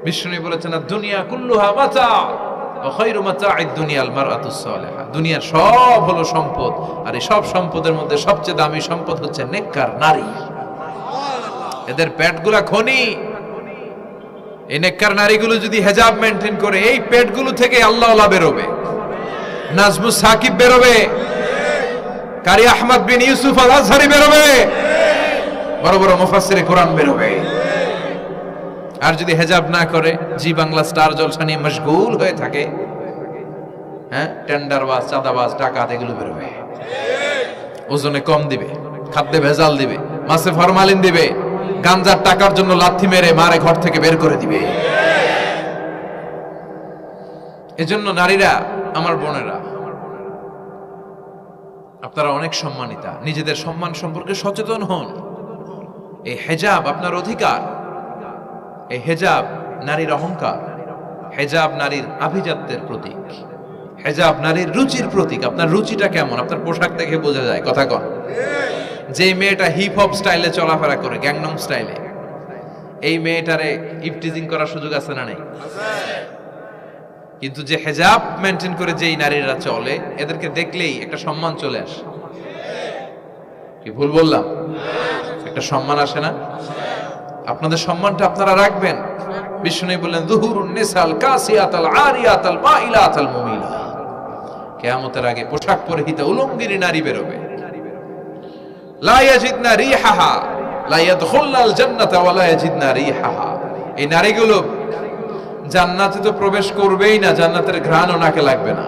বিষ্ণু বলেছেন দুনিয়া কুল্লুহা মাতা ওয়া খায়রু মাতা'আদ দুনিয়াল মারআতুস সালিহা। দুনিয়ার সব হলো সম্পদ, আর এই সব সম্পদের মধ্যে সবচেয়ে দামি সম্পদ হচ্ছে নেককার নারী। এদের পেটগুলা খনি। এই নেককার নারীগুলো যদি হিজাব মেইনটেইন করে, এই পেটগুলো থেকে আল্লাহওয়ালা বেরোবে, নাজমুস সাকিব বেরোবে, কারি আহমদ বিন ইউসুফ আল আজহারি বেরোবে, বড় বড় মুফাসসিরে কোরআন বেরোবে। আর যদি হিজাব না করে, জি বাংলা স্টার জলসা নিয়ে মশগুল হয়ে থাকে, হ্যাঁ, টেন্ডারবাজ, চাঁদাবাজ, ডাকাত, এগুলো বেরোবে। ওজনে কম দিবে, খাদ্যে ভেজাল দিবে, মাছে ফরমালিন দিবে, গাঞ্জার টাকার জন্য লাথি মেরে মারে ঘর থেকে বের করে দিবে। এজন্য নারীরা, আমার বোনেরা, আপনারা অনেক সম্মানিতা, নিজেদের সম্মান সম্পর্কে সচেতন হন। এই হিজাব আপনার অধিকার। এই হিজাব নারীর অহংকার, হিজাব নারীর আভিজাত্যের প্রতীক, হিজাব নারীর রুচির প্রতীক। আপনার রুচিটা কেমন আপনার পোশাক দেখে বোঝা যায়। কথা কন। যে মেয়েটা হিপ হপ স্টাইলে চলাফেরা করে, গ্যাংনম স্টাইলে, এই মেয়েটারে ইফটিজিং করার সুযোগ আছে না নেই? কিন্তু যে হিজাব মেনটেন করে যেই নারীরা চলে, এদেরকে দেখলেই একটা সম্মান চলে আসে। কি ভুল বললাম? একটা সম্মান আসে না? আপনাদের সম্মানটা আপনারা রাখবেন। বিষ্ণু বললেন যুহুরুন নিসাল কাসিয়াতাল আরিয়াতাল মাইলাতাল মুমিলা। কিয়ামতের আগে পোশাক পরিহিত উলঙ্গিনী নারী বেরোবে। লা ইয়াজিদনা রিহাহা লা ইয়াদখুলনাল জান্নাতা ওয়া লা ইয়াজিদনা রিহাহা। এই নারীগুলো জান্নাতে তো প্রবেশ করবেই না, জান্নাতের ঘ্রাণও নাকে লাগবে না।